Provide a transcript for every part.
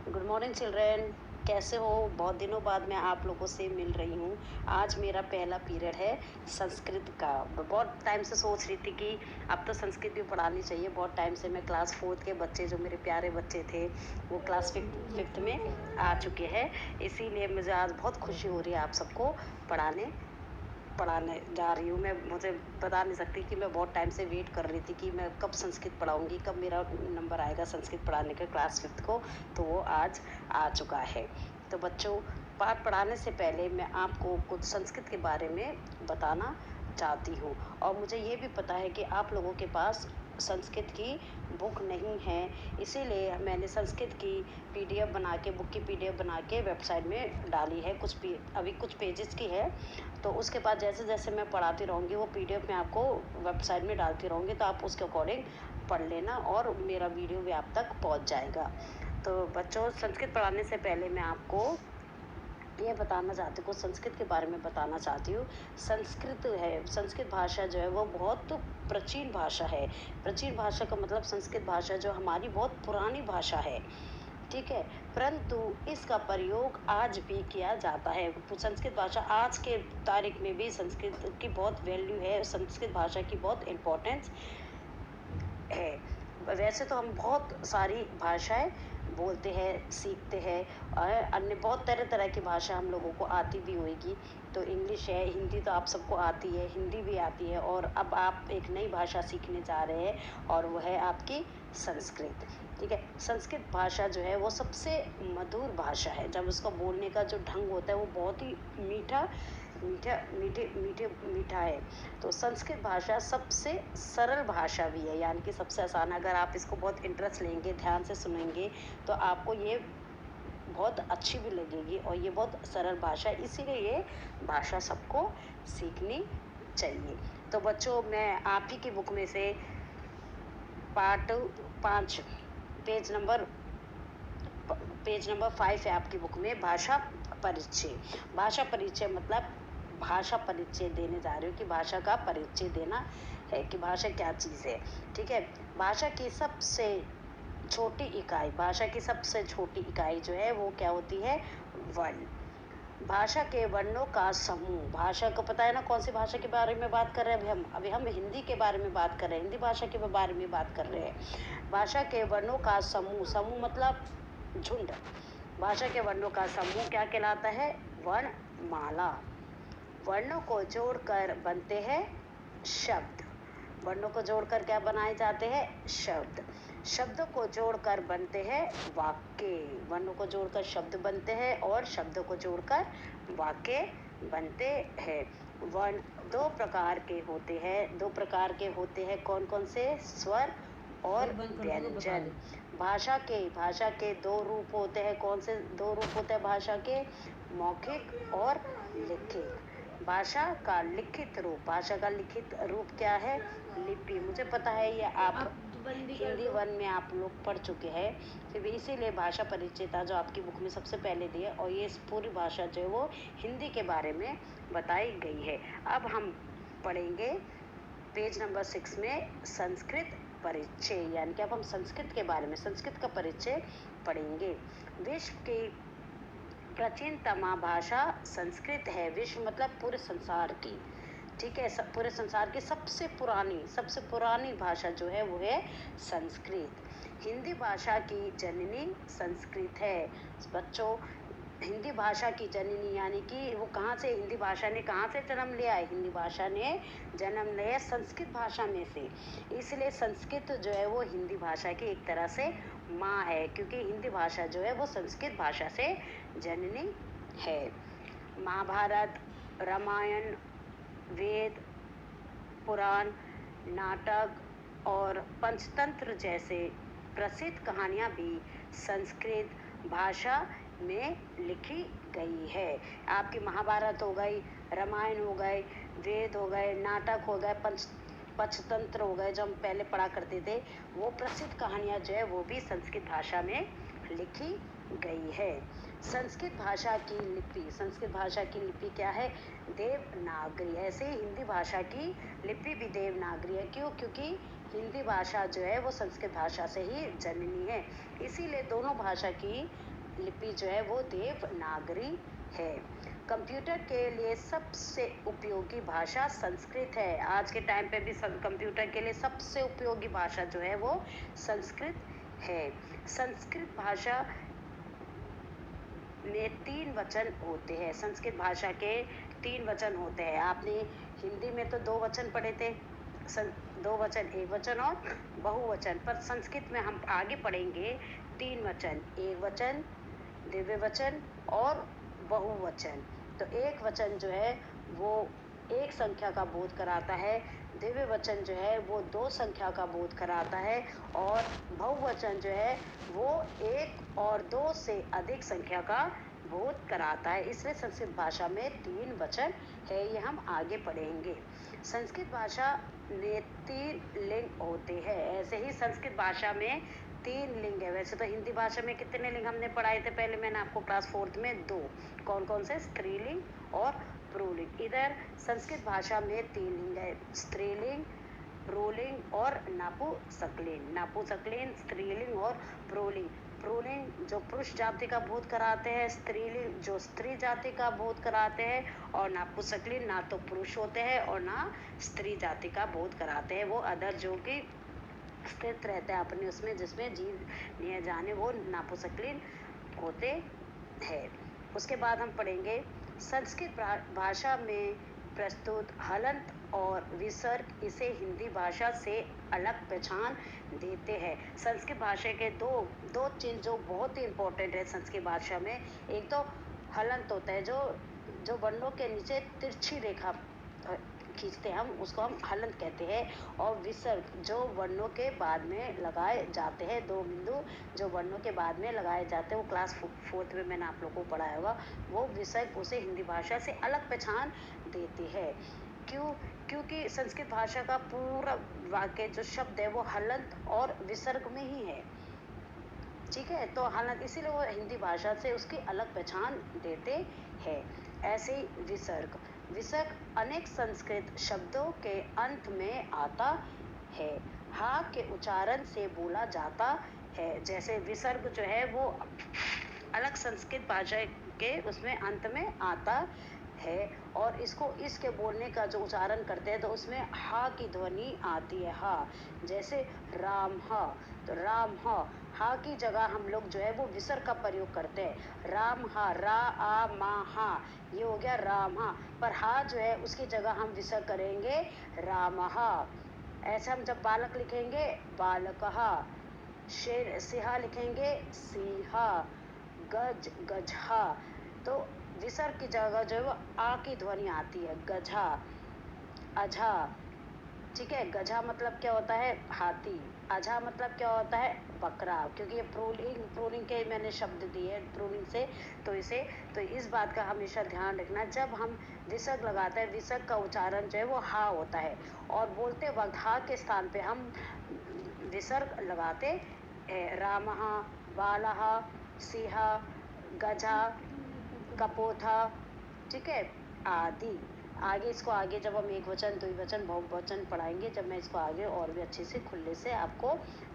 Good morning children. कैसे हो? बहुत दिनों बाद मैं आप लोगों से मिल रही हूँ। आज मेरा पहला पीरियड है संस्कृत का। बहुत टाइम से सोच रही थी कि अब तो संस्कृत भी पढ़ानी चाहिए। बहुत टाइम से मैं क्लास 4 के बच्चे, जो मेरे प्यारे बच्चे थे, वो क्लास फिफ्थ में आ चुके हैं। इसीलिए मुझे आज बहुत खुशी हो रही है आप सबको पढ़ाने पढ़ाने जा रही हूँ। मैं मुझे बता नहीं सकती कि मैं बहुत टाइम से वेट कर रही थी कि मैं कब संस्कृत पढ़ाऊँगी, कब मेरा नंबर आएगा संस्कृत पढ़ाने का क्लास 5th को। तो वो आज आ चुका है। तो बच्चों, पाठ पढ़ाने से पहले मैं आपको कुछ संस्कृत के बारे में बताना चाहती हूँ। और मुझे ये भी पता है कि आप लोगों के पास संस्कृत की बुक नहीं है, इसीलिए मैंने संस्कृत की पीडीएफ बना के, बुक की पीडीएफ बना के वेबसाइट में डाली है। अभी कुछ पेजेस की है। तो उसके बाद जैसे जैसे मैं पढ़ाती रहूँगी, वो पीडीएफ मैं आपको वेबसाइट में डालती रहूँगी, तो आप उसके अकॉर्डिंग पढ़ लेना और मेरा वीडियो भी आप तक पहुँच जाएगा। तो बच्चों, संस्कृत पढ़ाने से पहले मैं आपको ये बताना चाहती हूँ, कुछ संस्कृत के बारे में बताना चाहती हूँ। संस्कृत भाषा जो है वो बहुत प्राचीन भाषा है। प्राचीन भाषा का मतलब संस्कृत भाषा जो हमारी बहुत पुरानी भाषा है, ठीक है। परंतु इसका प्रयोग आज भी किया जाता है। संस्कृत भाषा आज के तारीख में भी संस्कृत की बहुत वैल्यू है, संस्कृत भाषा की बहुत इम्पोर्टेंस है। वैसे तो हम बहुत सारी भाषाएं बोलते हैं, सीखते हैं, और अन्य बहुत तरह तरह की भाषा हम लोगों को आती भी होगी। तो इंग्लिश है, हिंदी तो आप सबको आती है, हिंदी भी आती है, और अब आप एक नई भाषा सीखने जा रहे हैं, और वो है आपकी संस्कृत, ठीक है। संस्कृत भाषा जो है वो सबसे मधुर भाषा है। जब उसका बोलने का जो ढंग होता है वो बहुत ही मीठा मीठा मीठे मीठे मीठा है। तो संस्कृत भाषा सबसे सरल भाषा भी है, यानी कि सबसे आसान। अगर आप इसको बहुत इंटरेस्ट लेंगे, ध्यान से सुनेंगे, तो आपको ये बहुत अच्छी भी लगेगी, और ये बहुत सरल भाषा है, इसीलिए ये भाषा सबको सीखनी चाहिए। तो बच्चों, मैं आप ही की बुक में से part 5, page number page number 5 है आपकी बुक में, भाषा परिचय। भाषा परिचय मतलब भाषा परिचय देने जा रही हूँ कि भाषा का परिचय देना है कि भाषा क्या चीज़ है, ठीक है। भाषा की सबसे छोटी इकाई, भाषा की सबसे छोटी इकाई जो है वो क्या होती है? वर्ण। भाषा के वर्णों का समूह। भाषा को पता है ना कौन सी भाषा के बारे में बात कर रहे हैं? अभी हम हिंदी के बारे में बात कर रहे हैं, हिंदी भाषा के बारे में बात कर रहे हैं। भाषा के वर्णों का समूह, समूह मतलब झुंड। भाषा के वर्णों का समूह क्या कहलाता है? वर्णमाला। वर्णों को जोड़कर बनते हैं शब्द। वर्णों को जोड़कर क्या बनाए जाते हैं? शब्द। शब्दों को जोड़कर बनते हैं वाक्य। वर्णों को जोड़कर शब्द बनते हैं, और शब्दों को जोड़कर वाक्य बनते हैं। वर्ण दो प्रकार के होते हैं। कौन कौन से? स्वर और व्यंजन। भाषा के दो रूप होते हैं। कौन से दो रूप होते हैं भाषा के? मौखिक और लिखित। भाषा का लिखित रूप क्या है? लिपि। मुझे पता है ये आप हिंदी 1 में आप लोग पढ़ चुके हैं, फिर भी इसीलिए भाषा परिचयता जो आपकी बुक में सबसे पहले दी है, और ये पूरी भाषा जो है वो हिंदी के बारे में बताई गई है। अब हम पढ़ेंगे पेज नंबर 6 में संस्कृत परिचय, यानी कि अब हम संस्कृत के बारे में, संस्कृत का परिचय पढ़ेंगे। विश्व की प्राचीनतम भाषा संस्कृत है। विश्व मतलब पूरे संसार की, ठीक है। पूरे संसार की सबसे पुरानी भाषा जो है वो है संस्कृत। हिंदी भाषा की जननी संस्कृत है। बच्चों, हिंदी भाषा की जननी यानी कि वो कहाँ से, हिंदी भाषा ने कहाँ से जन्म लिया है? हिंदी भाषा ने जन्म लिया संस्कृत भाषा में से। इसलिए संस्कृत जो है वो हिंदी भाषा की एक तरह से माँ है, क्योंकि हिंदी भाषा जो है वो संस्कृत भाषा से जननी है। महाभारत, रामायण, वेद, पुराण, नाटक और पंचतंत्र जैसे प्रसिद्ध कहानियाँ भी संस्कृत भाषा में लिखी गई है। आपकी महाभारत हो गई, रामायण हो गए, वेद हो गए, नाटक हो गए, पंचतंत्र हो गए, जो हम पहले पढ़ा करते थे, वो प्रसिद्ध कहानियाँ जो है वो भी संस्कृत भाषा में लिखी गई है। संस्कृत भाषा की लिपि क्या है? देवनागरी। ऐसे ही हिंदी भाषा की लिपि भी देवनागरी है। क्यों? क्योंकि हिंदी भाषा जो है वो संस्कृत भाषा से ही जननी है, इसीलिए दोनों भाषा की लिपि जो है वो देवनागरी है। कंप्यूटर के लिए सबसे उपयोगी भाषा संस्कृत है। आज के टाइम पे भी कंप्यूटर के लिए सबसे उपयोगी भाषा जो है वो संस्कृत है। संस्कृत भाषा में 3 वचन होते हैं। संस्कृत भाषा के 3 वचन होते हैं। आपने हिंदी में तो 2 वचन पढ़े थे, 2 वचन, एक वचन और बहुवचन, पर संस्कृत में हम आगे पढ़ेंगे 3 वचन, एक वचन, दिव्य वचन और बहुवचन। तो एक वचन जो है वो एक संख्या का बोध कराता है, दिव्य वचन जो है वो 2 संख्या का बोध कराता है और बहुवचन जो है वो 1 और 2 से अधिक संख्या का बोध कराता है। इसलिए संस्कृत भाषा में 3 वचन है, ये हम आगे पढ़ेंगे। संस्कृत भाषा में 3 लिंग होते हैं। ऐसे ही संस्कृत भाषा में 3 लिंग है। वैसे तो हिंदी भाषा में कितने लिंग हमने पढ़ाए थे पहले, मैंने आपको क्लास 4th में 2, कौन कौन से, स्त्रीलिंग और पुल्लिंग। इधर संस्कृत भाषा में 3 लिंग है, स्त्रीलिंग, पुल्लिंग और नपुंसकलिंग। नपुंसकलिंग, स्त्रीलिंग और पुल्लिंग। पुल्लिंग जो पुरुष जाति का बोध कराते हैं, स्त्रीलिंग जो स्त्री जाति का बोध कराते हैं और नपुंसकलिंग ना तो पुरुष होते हैं और ना स्त्री जाति का बोध कराते हैं। वो अदर जो कि स्थित रहते हैं अपने उसमें, जिसमें जीव लिए जाने, वो नपुंसकलिंग होते हैं। उसके बाद हम पढ़ेंगे संस्कृत भाषा में प्रस्तुत हलंत और विसर्ग इसे हिंदी भाषा से अलग पहचान देते हैं। संस्कृत भाषा के दो चिन्ह जो बहुत ही इम्पोर्टेंट है संस्कृत भाषा में। एक तो हलंत होता है, जो वर्णों के नीचे तिरछी रेखा खींचते हैं, हम उसको हम हलंत कहते हैं। और विसर्ग जो वर्णों के बाद में लगाए जाते हैं, 2 बिंदु जो वर्णों के बाद में लगाए जाते हैं, वो क्लास 4th में मैंने आप लोगों को पढ़ाया होगा। वो विसर्ग उसे हिंदी भाषा से अलग पहचान देती है। क्योंकि संस्कृत भाषा का पूरा वाक्य जो शब्द है वो हलंत और विसर्ग में ही है, ठीक है। तो हलंत, इसीलिए वो हिंदी भाषा से उसकी अलग पहचान देते हैं। ऐसे ही विसर्ग अनेक संस्कृत शब्दों के अंत में आता है, हा के उच्चारण से बोला जाता है। जैसे विसर्ग जो है वो अलग संस्कृत भाषा के उसमें अंत में आता है और इसके बोलने का जो उच्चारण करते हैं तो उसमें हा की ध्वनि आती है, हा। जैसे राम, हा, तो राम, हा की जगह हम लोग जो है वो विसर्ग का प्रयोग करते हैं। राम, हा, रा, आ, मा, हा, ये हो गया राम, हा। पर हा जो है उसकी जगह हम विसर्ग करेंगे रामहा। ऐसे हम जब बालक लिखेंगे बालकहा, शेर सिंहा लिखेंगे सिंहा, गज गजहा। तो विसर्ग की जगह जो है वो आ की ध्वनि आती है, गझा, अझा, ठीक है। गझा मतलब क्या होता है, हाथी। अझा मतलब क्या होता है, बकरा। क्योंकि ये प्रूनिंग के मैंने शब्द दिए प्रूनिंग से, तो इस बात का हमेशा ध्यान रखना, जब हम विसर्ग लगाते हैं, विसर्ग का उच्चारण जो है वो हा होता है और बोलते वक्त हा के स्थान पे हम विसर्ग लगाते हैं। रामहा, बालहा, सिंहा, गझा, कपोथा, ठीक है, आदि। इसको आगे जब हम एक वचन, द्विवचन, बहुवचन पढ़ाएंगे, जब मैं इसको आगे और भी अच्छे से खुले से आपको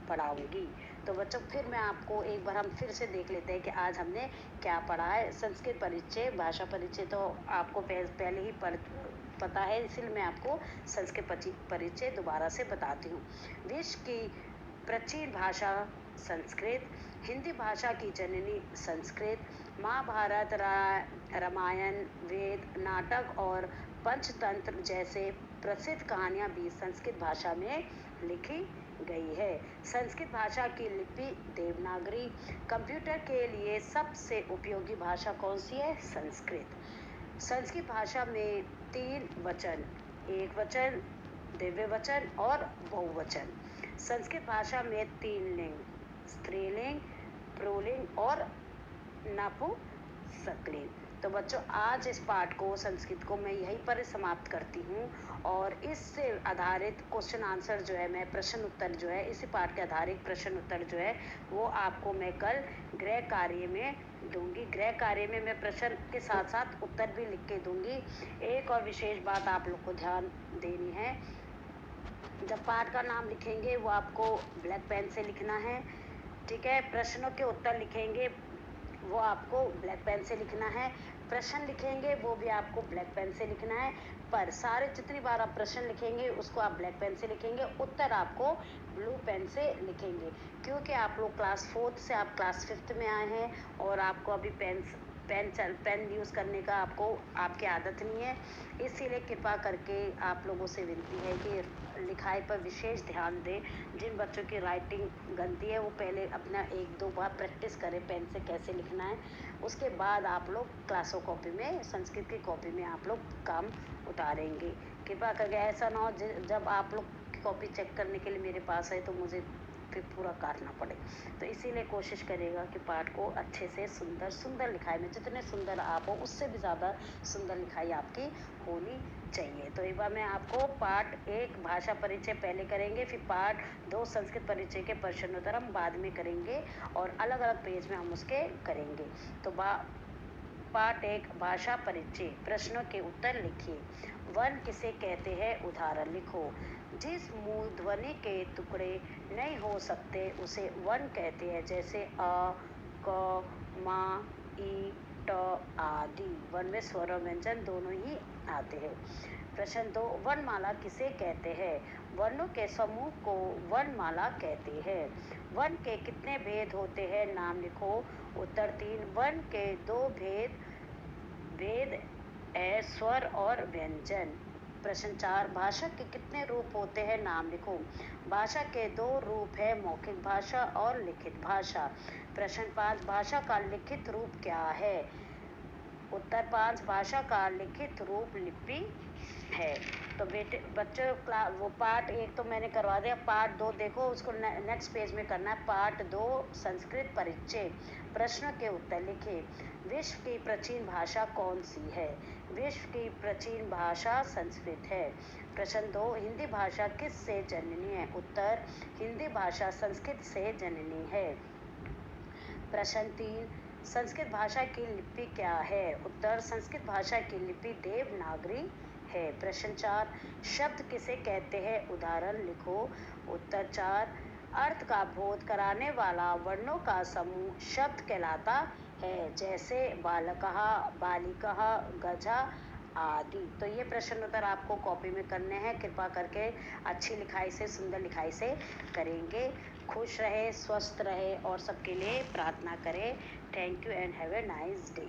पढ़ाऊंगी। तो बच्चों फिर मैं आपको एक बार हम फिर से देख लेते हैं कि आज हमने क्या पढ़ा है। संस्कृत परिचय, भाषा परिचय तो आपको पहले ही पता है, इसलिए मैं आपको संस्कृत परिचय दोबारा से बताती हूँ। विश्व की प्राचीन भाषा संस्कृत, हिंदी भाषा की जननी संस्कृत, महाभारत, रामायण, वेद, नाटक और पंचतंत्र जैसे प्रसिद्ध कहानियां भी संस्कृत भाषा में लिखी गई है। संस्कृत भाषा की लिपि देवनागरी। कंप्यूटर के लिए सबसे उपयोगी भाषा कौन सी है, संस्कृत। संस्कृत भाषा में 3 वचन, एक वचन, दिव्य वचन और बहुवचन। संस्कृत भाषा में 3 लिंग, स्त्रीलिंग, पुल्लिंग और नपुंसकलिंग। तो बच्चों आज इस पाठ को, संस्कृत को मैं यहीं पर समाप्त करती हूँ और इससे आधारित क्वेश्चन आंसर जो है, मैं प्रश्न उत्तर जो है, इसी पाठ के आधारित प्रश्न उत्तर जो है वो आपको मैं कल गृह कार्य में दूंगी। गृह कार्य में मैं प्रश्न के साथ साथ उत्तर भी लिख के दूंगी। एक और विशेष बात आप लोग को ध्यान देनी है, जब पाठ का नाम लिखेंगे वो आपको ब्लैक पेन से लिखना है, ठीक है। प्रश्नों के उत्तर लिखेंगे वो आपको ब्लैक पेन से लिखना है। प्रश्न लिखेंगे वो भी आपको ब्लैक पेन से लिखना है, पर सारे जितनी बार आप प्रश्न लिखेंगे उसको आप ब्लैक पेन से लिखेंगे, उत्तर आपको ब्लू पेन से लिखेंगे। क्योंकि आप लोग क्लास 4th से आप क्लास 5th में आए हैं और आपको अभी पेन यूज़ करने का आपकी आदत नहीं है, इसीलिए कृपा करके आप लोगों से विनती है कि लिखाई पर विशेष ध्यान दें। जिन बच्चों की राइटिंग गंदी है वो पहले अपना 1-2 बार प्रैक्टिस करें पेन से कैसे लिखना है, उसके बाद आप लोग क्लासों कॉपी में, संस्कृत की कॉपी में आप लोग काम उतारेंगे। कृपा करके ऐसा ना हो जब आप लोग की कॉपी चेक करने के लिए मेरे पास है तो मुझे फिर पूरा काटना पड़े। तो इसीलिए कोशिश करिएगा कि पाठ को अच्छे से सुंदर लिखाई में, जितने सुंदर आप हो उससे भी ज़्यादा सुंदर लिखाई आपकी होनी चाहिए। तो एक बार मैं आपको पाठ 1 भाषा परिचय पहले करेंगे, फिर पाठ 2 संस्कृत परिचय के प्रश्नोत्तर हम बाद में करेंगे और अलग अलग पेज में हम उसके करेंगे। तो पाठ 1 भाषा परिचय। प्रश्नों के उत्तर लिखिए। वर्ण किसे कहते हैं, उदाहरण लिखो। जिस मूल ध्वनि के टुकड़े नहीं हो सकते उसे वर्ण कहते हैं, जैसे अ, क, मा, ई, ट आदि। वर्ण में स्वर और व्यंजन दोनों ही आते हैं। प्रश्न 2, वर्णमाला किसे कहते हैं? वर्णों के समूह को वर्णमाला कहते हैं। वर्ण के कितने भेद होते हैं, नाम लिखो। उत्तर 3, वर्ण के 2 भेद है, स्वर और व्यंजन। प्रश्न 4, भाषा के कितने रूप होते हैं, नाम लिखो। भाषा के 2 रूप है, मौखिक भाषा और लिखित भाषा। प्रश्न 5, भाषा का लिखित रूप क्या है? उत्तर 5, भाषा का लिखित रूप लिपि है। तो बच्चों वो पार्ट 1 तो मैंने करवा दिया, पार्ट 2 देखो, उसको नेक्स्ट पेज में करना है। पार्ट 2 संस्कृत परिचय। प्रश्न के उत्तर लिखिए। विश्व की प्राचीन भाषा कौन सी है? विश्व की प्राचीन भाषा संस्कृत है। प्रश्न 2, हिंदी भाषा किस से जननी है? उत्तर, हिंदी भाषा संस्कृत से जननी है। प्रश्न 3, संस्कृत भाषा की लिपि क्या है? उत्तर, संस्कृत भाषा की लिपि देवनागरी है। प्रश्न 4, शब्द किसे कहते हैं? उदाहरण लिखो। उत्तर 4, अर्थ का बोध कराने वाला वर्णों का समूह शब्द कहलाता है, जैसे बालकः, बालिकः, गजा आदि। तो ये प्रश्न उत्तर आपको कॉपी में करने हैं। कृपा करके अच्छी लिखाई से, सुंदर लिखाई से करेंगे। खुश रहे, स्वस्थ रहे और सबके लिए प्रार्थना करें। Thank you and have a nice day.